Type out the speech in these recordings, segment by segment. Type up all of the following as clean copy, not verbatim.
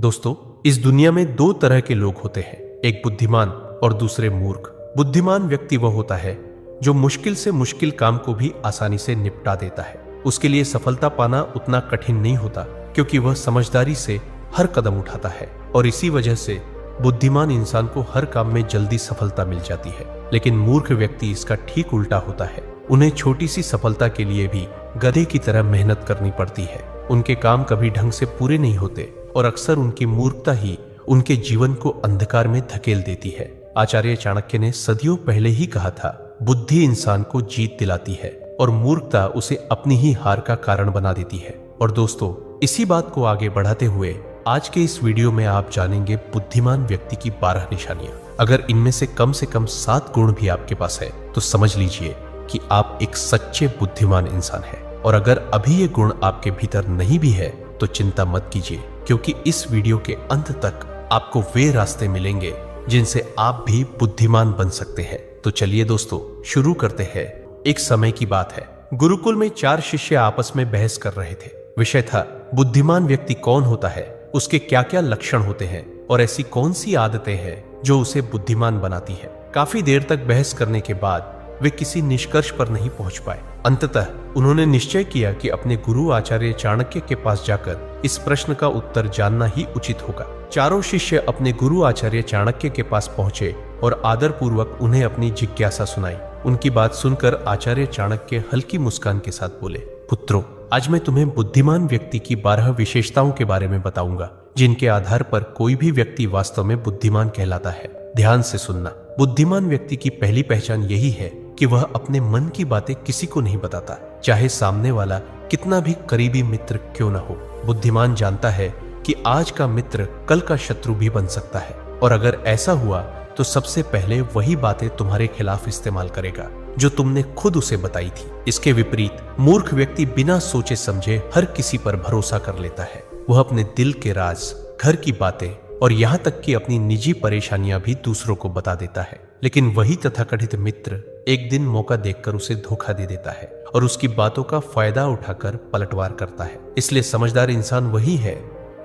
दोस्तों, इस दुनिया में दो तरह के लोग होते हैं, एक बुद्धिमान और दूसरे मूर्ख। बुद्धिमान व्यक्ति वह होता है जो मुश्किल से मुश्किल काम को भी आसानी से निपटा देता है। उसके लिए सफलता पाना उतना कठिन नहीं होता क्योंकि वह समझदारी से हर कदम उठाता है और इसी वजह से बुद्धिमान इंसान को हर काम में जल्दी सफलता मिल जाती है। लेकिन मूर्ख व्यक्ति इसका ठीक उल्टा होता है। उन्हें छोटी सी सफलता के लिए भी गधे की तरह मेहनत करनी पड़ती है। उनके काम कभी ढंग से पूरे नहीं होते और अक्सर उनकी मूर्खता ही उनके जीवन को अंधकार में धकेल देती है। आचार्य चाणक्य ने सदियों पहले ही कहा था, बुद्धि इंसान को जीत दिलाती है और मूर्खता उसे अपनी ही हार का कारण बना देती है। और दोस्तों, इसी बात को आगे बढ़ाते हुए आज के इस वीडियो में आप जानेंगे बुद्धिमान व्यक्ति की 12 निशानियां। अगर इनमें से कम 7 गुण भी आपके पास है तो समझ लीजिए कि आप एक सच्चे बुद्धिमान इंसान हैं। और अगर अभी ये गुण आपके भीतर नहीं भी है तो चिंता मत कीजिए, क्योंकि इस वीडियो के अंत तक आपको वे रास्ते मिलेंगे जिनसे आप भी बुद्धिमान बन सकते हैं। तो चलिए दोस्तों, शुरू करते हैं। एक समय की बात है, गुरुकुल में 4 शिष्य आपस में बहस कर रहे थे। विषय था, बुद्धिमान व्यक्ति कौन होता है, उसके क्या क्या लक्षण होते हैं और ऐसी कौन सी आदतें हैं जो उसे बुद्धिमान बनाती है। काफी देर तक बहस करने के बाद वे किसी निष्कर्ष पर नहीं पहुंच पाए। अंततः उन्होंने निश्चय किया कि अपने गुरु आचार्य चाणक्य के पास जाकर इस प्रश्न का उत्तर जानना ही उचित होगा। चारों शिष्य अपने गुरु आचार्य चाणक्य के पास पहुंचे और आदर पूर्वक उन्हें अपनी जिज्ञासा सुनाई। उनकी बात सुनकर आचार्य चाणक्य हल्की मुस्कान के साथ बोले, पुत्रों, आज मैं तुम्हें बुद्धिमान व्यक्ति की 12 विशेषताओं के बारे में बताऊंगा, जिनके आधार पर कोई भी व्यक्ति वास्तव में बुद्धिमान कहलाता है। ध्यान से सुनना। बुद्धिमान व्यक्ति की पहली पहचान यही है कि वह अपने मन की बातें किसी को नहीं बताता, चाहे सामने वाला कितना भी करीबी मित्र क्यों न हो। बुद्धिमान जानता है कि आज का मित्र कल का शत्रु भी बन सकता है, और अगर ऐसा हुआ तो सबसे पहले वही बातें तुम्हारे खिलाफ इस्तेमाल करेगा जो तुमने खुद उसे बताई थी। इसके विपरीत मूर्ख व्यक्ति बिना सोचे समझे हर किसी पर भरोसा कर लेता है। वह अपने दिल के राज, घर की बातें और यहाँ तक कि अपनी निजी परेशानियां भी दूसरों को बता देता है। लेकिन वही तथाकथित मित्र एक दिन मौका देखकर उसे धोखा दे देता है और उसकी बातों का फायदा उठाकर पलटवार करता है। इसलिए समझदार इंसान वही है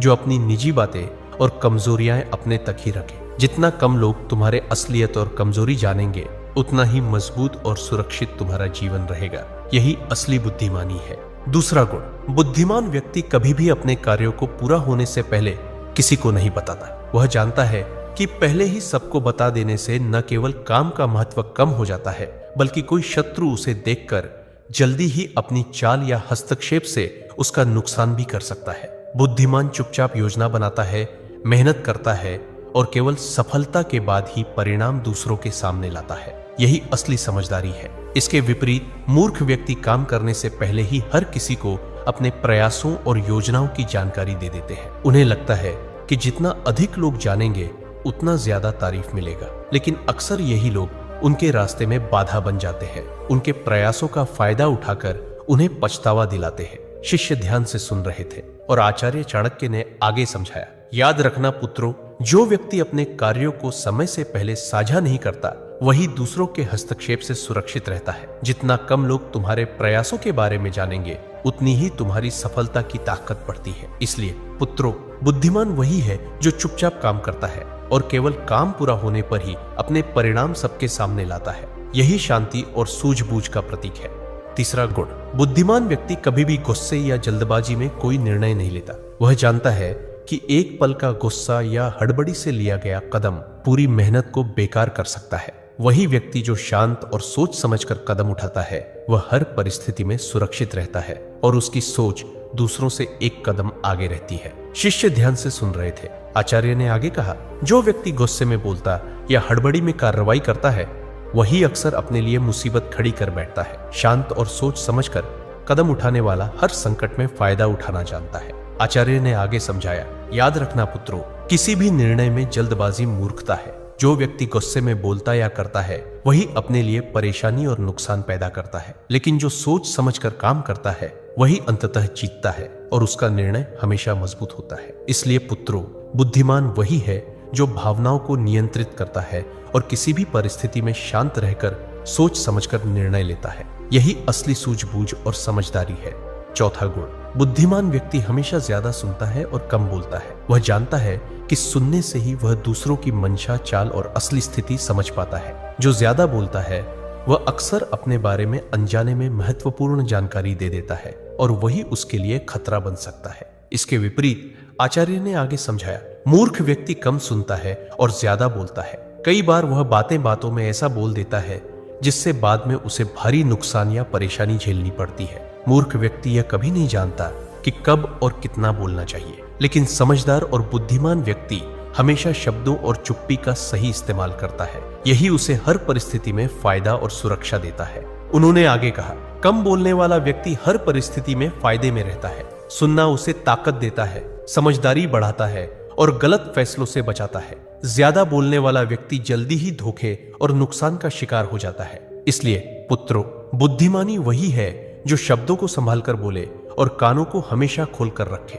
जो अपनी निजी बातें और कमजोरियां अपने तक ही रखे। जितना कम लोग तुम्हारे असलियत और कमजोरी जानेंगे, उतना ही मजबूत और सुरक्षित तुम्हारा जीवन रहेगा। यही असली बुद्धिमानी है। दूसरा गुण, बुद्धिमान व्यक्ति कभी भी अपने कार्यों को पूरा होने से पहले किसी को नहीं बताता। वह जानता है कि पहले ही सबको बता देने से न केवल काम का महत्व कम हो जाता है, बल्कि कोई शत्रु उसे देखकर जल्दी ही अपनी चाल या हस्तक्षेप से उसका नुकसान भी कर सकता है। बुद्धिमान चुपचाप योजना बनाता है, मेहनत करता है और केवल सफलता के बाद ही परिणाम दूसरों के सामने लाता है। यही असली समझदारी है। इसके विपरीत मूर्ख व्यक्ति काम करने से पहले ही हर किसी को अपने प्रयासों और योजनाओं की जानकारी दे देते हैं। उन्हें लगता है कि जितना अधिक लोग जानेंगे उतना ज्यादा तारीफ मिलेगा, लेकिन अक्सर यही लोग उनके रास्ते में बाधा बन जाते हैं। उनके प्रयासों का फायदा उठाकर उन्हें पछतावा दिलाते हैं। शिष्य ध्यान से सुन रहे थे और आचार्य चाणक्य ने आगे समझाया, याद रखना पुत्रों, जो व्यक्ति अपने कार्यों को समय से पहले साझा नहीं करता, वही दूसरों के हस्तक्षेप से सुरक्षित रहता है। जितना कम लोग तुम्हारे प्रयासों के बारे में जानेंगे, उतनी ही तुम्हारी सफलता की ताकत बढ़ती है। इसलिए पुत्रों, बुद्धिमान वही है जो चुपचाप काम करता है और केवल काम पूरा होने पर ही अपने परिणाम सबके सामने लाता है। यही शांति और सूझबूझ का प्रतीक है। तीसरा गुण, बुद्धिमान व्यक्ति कभी भी गुस्से या जल्दबाजी में कोई निर्णय नहीं लेता। वह जानता है कि एक पल का गुस्सा या हड़बड़ी से लिया गया कदम पूरी मेहनत को बेकार कर सकता है। वही व्यक्ति जो शांत और सोच समझकर कदम उठाता है, वह हर परिस्थिति में सुरक्षित रहता है और उसकी सोच दूसरों से एक कदम आगे रहती है। शिष्य ध्यान से सुन रहे थे। आचार्य ने आगे कहा, जो व्यक्ति गुस्से में बोलता या हड़बड़ी में कार्रवाई करता है, वही अक्सर अपने लिए मुसीबत खड़ी कर बैठता है। शांत और सोच समझकर कदम उठाने वाला हर संकट में फायदा उठाना जानता है। आचार्य ने आगे समझाया, याद रखना पुत्रों, किसी भी निर्णय में जल्दबाजी मूर्खता है। जो व्यक्ति गुस्से में बोलता या करता है, वही अपने लिए परेशानी और नुकसान पैदा करता है। लेकिन जो सोच समझकर काम करता है, वही अंततः जीतता है और उसका निर्णय हमेशा मजबूत होता है। इसलिए पुत्रों, बुद्धिमान वही है जो भावनाओं को नियंत्रित करता है और किसी भी परिस्थिति में शांत रहकर सोच समझकर निर्णय लेता है। यही असली सूझबूझ और समझदारी है। चौथा गुण, बुद्धिमान व्यक्ति हमेशा ज्यादा सुनता है और कम बोलता है। वह जानता है कि सुनने से ही वह दूसरों की मंशा, चाल और असली स्थिति समझ पाता है। जो ज्यादा बोलता है वह अक्सर अपने बारे में अनजाने में महत्वपूर्ण जानकारी दे देता है और वही उसके लिए खतरा बन सकता है। इसके विपरीत आचार्य ने आगे समझाया, मूर्ख व्यक्ति कम सुनता है और ज्यादा बोलता है। कई बार वह बातें बातों में ऐसा बोल देता है जिससे बाद में उसे भारी नुकसान या परेशानी झेलनी पड़ती है। मूर्ख व्यक्ति यह कभी नहीं जानता कि कब और कितना बोलना चाहिए, लेकिन समझदार और बुद्धिमान व्यक्ति हमेशा शब्दों और चुप्पी का सही इस्तेमाल करता है। यही उसे हर परिस्थिति में फायदा और सुरक्षा देता है। उन्होंने आगे कहा, कम बोलने वाला व्यक्ति हर परिस्थिति में फायदे में रहता है। सुनना उसे ताकत देता है, समझदारी बढ़ाता है और गलत फैसलों से बचाता है। ज्यादा बोलने वाला व्यक्ति जल्दी ही धोखे और नुकसान का शिकार हो जाता है। इसलिए पुत्रों, बुद्धिमानी वही है जो शब्दों को संभाल कर बोले और कानों को हमेशा खोलकर रखे।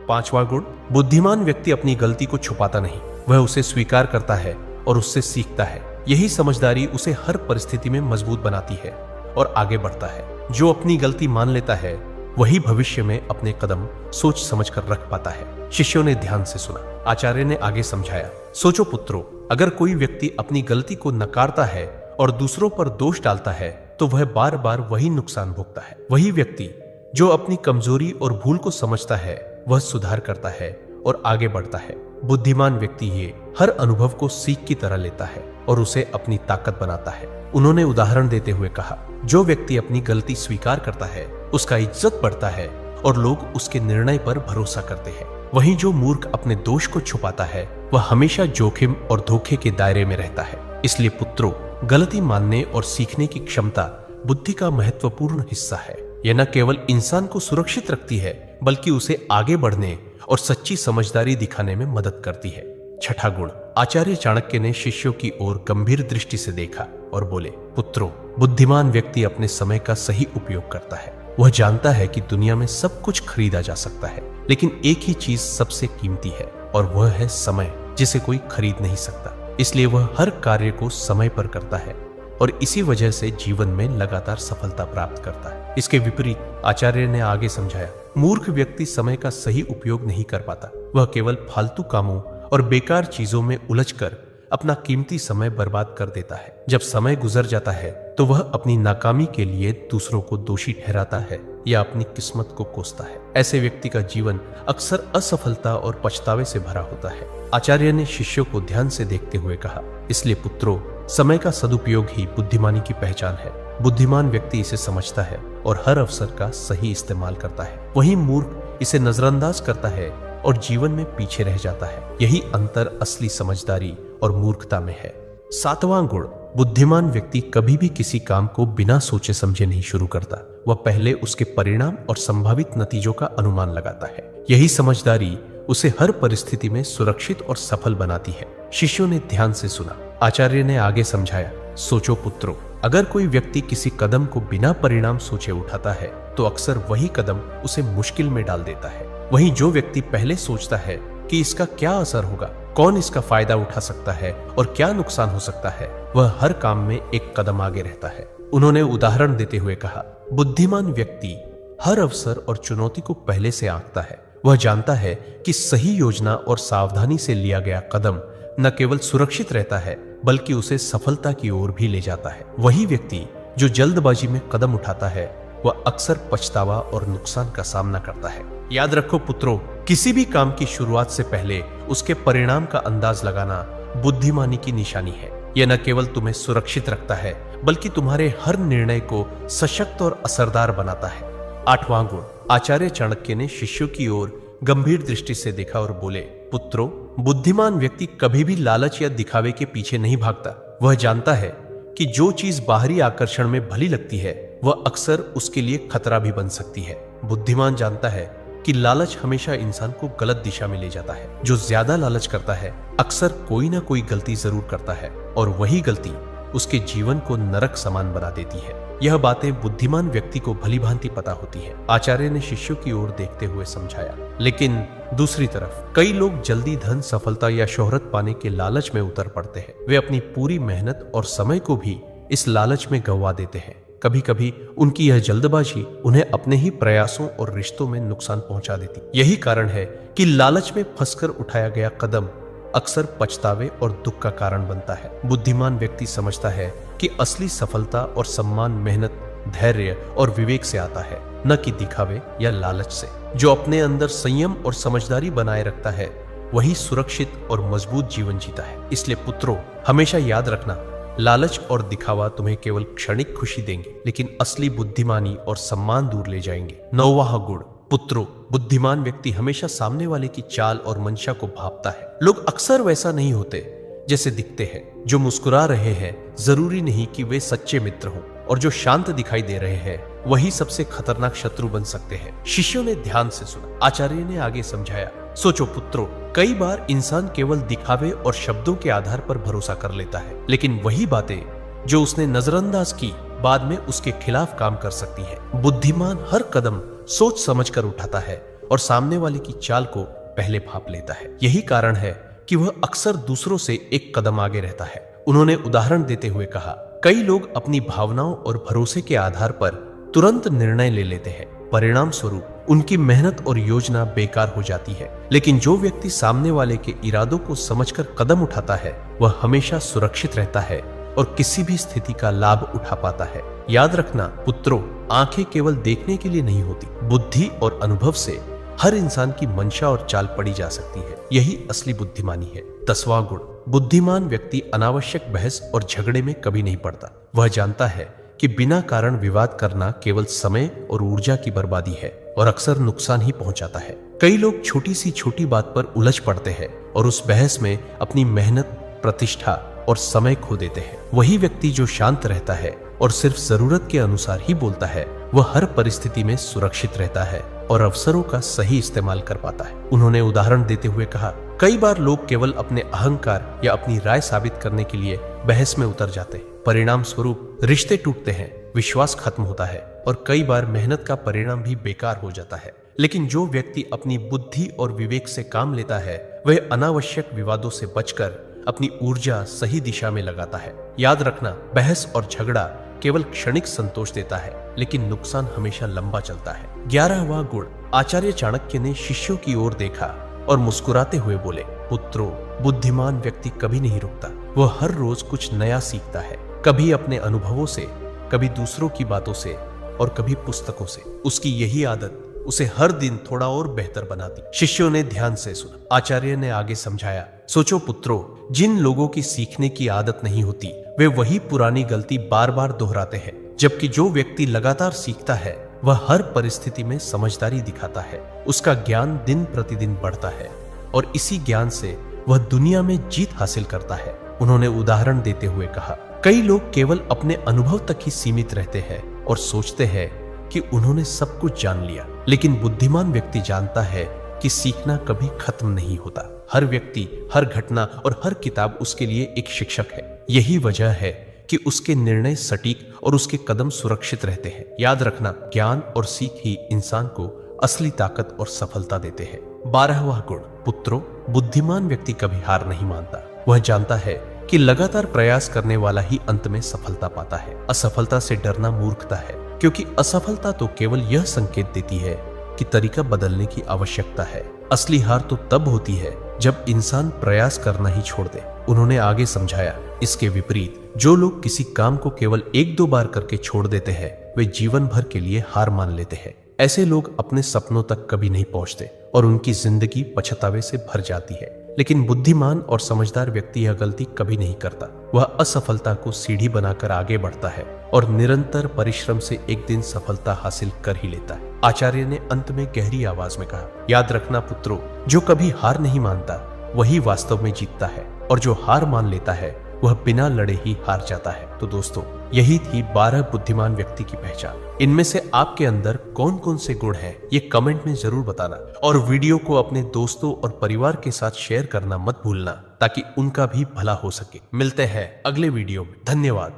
5वां गुण, बुद्धिमान व्यक्ति अपनी गलती को छुपाता नहीं, वह उसे स्वीकार करता है और उससे सीखता है। यही समझदारी उसे हर परिस्थिति में मजबूत बनाती है और आगे बढ़ता है। जो अपनी गलती मान लेता है वही भविष्य में अपने कदम सोच समझ कर रख पाता है। शिष्यों ने ध्यान से सुना। आचार्य ने आगे समझाया, सोचो पुत्रों, अगर कोई व्यक्ति अपनी गलती को नकारता है और दूसरों पर दोष डालता है तो वह बार बार वही नुकसान भोगता है। वही व्यक्ति जो अपनी कमजोरी और भूल को समझता है वह सुधार करता है और आगे बढ़ता है। बुद्धिमान व्यक्ति ये हर अनुभव को सीख की तरह लेता है और उसे अपनी ताकत बनाता है। उन्होंने उदाहरण देते हुए कहा, जो व्यक्ति अपनी गलती स्वीकार करता है उसका इज्जत बढ़ता है और लोग उसके निर्णय पर भरोसा करते हैं। वहीं जो मूर्ख अपने दोष को छुपाता है वह हमेशा जोखिम और धोखे के दायरे में रहता है। इसलिए पुत्रों, गलती मानने और सीखने की क्षमता बुद्धि का महत्वपूर्ण हिस्सा है। यह न केवल इंसान को सुरक्षित रखती है बल्कि उसे आगे बढ़ने और सच्ची समझदारी दिखाने में मदद करती है। 6ठा गुण, आचार्य चाणक्य ने शिष्यों की ओर गंभीर दृष्टि से देखा और बोले, पुत्रों, बुद्धिमान व्यक्ति अपने समय का सही उपयोग करता है। वह जानता है कि दुनिया में सब कुछ खरीदा जा सकता है, लेकिन एक ही चीज सबसे कीमती है और वह है समय, जिसे कोई खरीद नहीं सकता। इसलिए वह हर कार्य को समय पर करता है और इसी वजह से जीवन में लगातार सफलता प्राप्त करता है। इसके विपरीत आचार्य ने आगे समझाया, मूर्ख व्यक्ति समय का सही उपयोग नहीं कर पाता। वह केवल फालतू कामों और बेकार चीजों में उलझकर अपना कीमती समय बर्बाद कर देता है। जब समय गुजर जाता है तो वह अपनी नाकामी के लिए दूसरों को दोषी ठहराता है या अपनी किस्मत को कोसता है। ऐसे व्यक्ति का जीवन अक्सर असफलता और पछतावे से भरा होता है। आचार्य ने शिष्यों को ध्यान से देखते हुए कहा, इसलिए पुत्रों, समय का सदुपयोग ही बुद्धिमानी की पहचान है। बुद्धिमान व्यक्ति इसे समझता है और हर अवसर का सही इस्तेमाल करता है। वहीं मूर्ख इसे नजरअंदाज करता है और जीवन में पीछे रह जाता है। यही अंतर असली समझदारी और मूर्खता में है। 7वां गुण, बुद्धिमान व्यक्ति कभी भी किसी काम को बिना सोचे समझे नहीं शुरू करता। वह पहले उसके परिणाम और संभावित नतीजों का अनुमान लगाता है। यही समझदारी उसे हर परिस्थिति में सुरक्षित और सफल बनाती है। शिष्यों ने ध्यान से सुना। आचार्य ने आगे समझाया, सोचो पुत्रों, अगर कोई व्यक्ति किसी कदम को बिना परिणाम सोचे उठाता है तो अक्सर वही कदम उसे मुश्किल में डाल देता है। वहीं जो व्यक्ति पहले सोचता है कि इसका क्या असर होगा, कौन इसका फायदा उठा सकता है और क्या नुकसान हो सकता है, वह हर काम में एक कदम आगे रहता है। उन्होंने उदाहरण देते हुए कहा, बुद्धिमान व्यक्ति हर अवसर और चुनौती को पहले से आंकता है। वह जानता है कि सही योजना और सावधानी से लिया गया कदम न केवल सुरक्षित रहता है बल्कि उसे सफलता की ओर भी ले जाता है। वही व्यक्ति जो जल्दबाजी में कदम उठाता है वह अक्सर पछतावा और नुकसान का सामना करता है। याद रखो पुत्रों, किसी भी काम की शुरुआत से पहले उसके परिणाम का अंदाज लगाना बुद्धिमानी की निशानी है। यह न केवल तुम्हें सुरक्षित रखता है बल्कि तुम्हारे हर निर्णय को सशक्त और असरदार बनाता है। 8वां गुण, आचार्य चाणक्य ने शिष्यों की ओर गंभीर दृष्टि से देखा और बोले, पुत्रों, बुद्धिमान व्यक्ति कभी भी लालच या दिखावे के पीछे नहीं भागता। वह जानता है कि जो चीज बाहरी आकर्षण में भली लगती है वह अक्सर उसके लिए खतरा भी बन सकती है। बुद्धिमान जानता है कि लालच हमेशा इंसान को गलत दिशा में ले जाता है। जो ज्यादा लालच करता है अक्सर कोई ना कोई गलती जरूर करता है और वही गलती उसके जीवन को नरक समान बना देती है। यह बातें बुद्धिमान व्यक्ति को भली भांति पता होती है। आचार्य ने शिष्यों की ओर देखते हुए समझाया, लेकिन दूसरी तरफ कई लोग जल्दी धन, सफलता या शोहरत पाने के लालच में उतर पड़ते हैं। वे अपनी पूरी मेहनत और समय को भी इस लालच में गंवा देते हैं। कभी कभी उनकी यह जल्दबाजी उन्हें अपने ही प्रयासों और रिश्तों में नुकसान पहुंचा देती। यही कारण है कि लालच में फंसकर उठाया गया कदम अक्सर पछतावे और दुख का कारण बनता है। बुद्धिमान व्यक्ति समझता है कि असली सफलता और सम्मान मेहनत, धैर्य और विवेक से आता है, न कि दिखावे या लालच से। जो अपने अंदर संयम और समझदारी बनाए रखता है वही सुरक्षित और मजबूत जीवन जीता है। इसलिए पुत्रों, हमेशा याद रखना, लालच और दिखावा तुम्हें केवल क्षणिक खुशी देंगे, लेकिन असली बुद्धिमानी और सम्मान दूर ले जाएंगे। 9वां गुण, पुत्रों, बुद्धिमान व्यक्ति हमेशा सामने वाले की चाल और मंशा को भांपता है। लोग अक्सर वैसा नहीं होते जैसे दिखते हैं। जो मुस्कुरा रहे हैं जरूरी नहीं कि वे सच्चे मित्र हों, और जो शांत दिखाई दे रहे हैं वही सबसे खतरनाक शत्रु बन सकते हैं। शिष्यों ने ध्यान से सुना। आचार्य ने आगे समझाया, सोचो पुत्रों, कई बार इंसान केवल दिखावे और शब्दों के आधार पर भरोसा कर लेता है, लेकिन वही बातें जो उसने नजरअंदाज की बाद में उसके खिलाफ काम कर सकती हैं। बुद्धिमान हर कदम सोच समझकर उठाता है और सामने वाले की चाल को पहले भांप लेता है। यही कारण है कि वह अक्सर दूसरों से एक कदम आगे रहता है। उन्होंने उदाहरण देते हुए कहा, कई लोग अपनी भावनाओं और भरोसे के आधार पर तुरंत निर्णय ले लेते हैं। परिणाम स्वरूप उनकी मेहनत और योजना बेकार हो जाती है। लेकिन जो व्यक्ति सामने वाले के इरादों को समझकर कदम उठाता है वह हमेशा सुरक्षित रहता है और किसी भी स्थिति का लाभ उठा पाता है। याद रखना पुत्रों, आंखें केवल देखने के लिए नहीं होती, बुद्धि और अनुभव से हर इंसान की मंशा और चाल पड़ी जा सकती है। यही असली बुद्धिमानी है। 10वां गुण, बुद्धिमान व्यक्ति अनावश्यक बहस और झगड़े में कभी नहीं पड़ता। वह जानता है कि बिना कारण विवाद करना केवल समय और ऊर्जा की बर्बादी है और अक्सर नुकसान ही पहुंचाता है। कई लोग छोटी सी छोटी बात पर उलझ पड़ते हैं और उस बहस में अपनी मेहनत, प्रतिष्ठा और समय खो देते हैं। वही व्यक्ति जो शांत रहता है और सिर्फ जरूरत के अनुसार ही बोलता है वह हर परिस्थिति में सुरक्षित रहता है और अवसरों का सही इस्तेमाल कर पाता है। उन्होंने उदाहरण देते हुए कहा, कई बार लोग केवल अपने अहंकार या अपनी राय साबित करने के लिए बहस में उतर जाते हैं। परिणाम स्वरूप रिश्ते टूटते हैं, विश्वास खत्म होता है और कई बार मेहनत का परिणाम भी बेकार हो जाता है। लेकिन जो व्यक्ति अपनी बुद्धि और विवेक से काम लेता है वह अनावश्यक विवादों से बचकर अपनी ऊर्जा सही दिशा में लगाता है। याद रखना, बहस और झगड़ा केवल क्षणिक संतोष देता है, लेकिन नुकसान हमेशा लंबा चलता है। 11वां गुण, आचार्य चाणक्य ने शिष्यों की ओर देखा और मुस्कुराते हुए बोले, पुत्रों, बुद्धिमान व्यक्ति कभी नहीं रुकता। वह हर रोज कुछ नया सीखता है, कभी अपने अनुभवों से, कभी दूसरों की बातों से और कभी पुस्तकों से। उसकी यही आदत उसे हर दिन थोड़ा और बेहतर बनाती। शिष्यों ने ध्यान से सुना। आचार्य ने आगे समझाया, सोचो पुत्रों, जिन लोगों की सीखने की आदत नहीं होती वे वही पुरानी गलती बार बार दोहराते हैं, जबकि जो व्यक्ति लगातार सीखता है वह हर परिस्थिति में समझदारी दिखाता है। उसका ज्ञान दिन प्रतिदिन बढ़ता है और इसी ज्ञान से वह दुनिया में जीत हासिल करता है। उन्होंने उदाहरण देते हुए कहा, कई लोग केवल अपने अनुभव तक ही सीमित रहते हैं और सोचते हैं कि उन्होंने सब कुछ जान लिया, लेकिन बुद्धिमान व्यक्ति जानता है कि सीखना कभी खत्म नहीं होता। हर व्यक्ति, हर घटना और हर किताब उसके लिए एक शिक्षक है। यही वजह है कि उसके निर्णय सटीक और उसके कदम सुरक्षित रहते हैं। याद रखना, ज्ञान और सीख ही इंसान को असली ताकत और सफलता देते हैं। 12वां गुण, पुत्रों, बुद्धिमान व्यक्ति कभी हार नहीं मानता। वह जानता है कि लगातार प्रयास करने वाला ही अंत में सफलता पाता है। असफलता से डरना मूर्खता है, क्योंकि असफलता तो केवल यह संकेत देती है कि तरीका बदलने की आवश्यकता है। असली हार तो तब होती है जब इंसान प्रयास करना ही छोड़ दे। उन्होंने आगे समझाया, इसके विपरीत जो लोग किसी काम को केवल 1-2 बार करके छोड़ देते हैं वे जीवन भर के लिए हार मान लेते हैं। ऐसे लोग अपने सपनों तक कभी नहीं पहुंचते और उनकी जिंदगी पछतावे से भर जाती है। लेकिन बुद्धिमान और समझदार व्यक्ति यह गलती कभी नहीं करता। वह असफलता को सीढ़ी बनाकर आगे बढ़ता है और निरंतर परिश्रम से एक दिन सफलता हासिल कर ही लेता है। आचार्य ने अंत में गहरी आवाज में कहा, याद रखना पुत्रों, जो कभी हार नहीं मानता वही वास्तव में जीतता है और जो हार मान लेता है वह बिना लड़े ही हार जाता है। तो दोस्तों, यही थी 12 बुद्धिमान व्यक्ति की पहचान। इनमें से आपके अंदर कौन कौन से गुण हैं ये कमेंट में जरूर बताना और वीडियो को अपने दोस्तों और परिवार के साथ शेयर करना मत भूलना ताकि उनका भी भला हो सके। मिलते हैं अगले वीडियो में। धन्यवाद।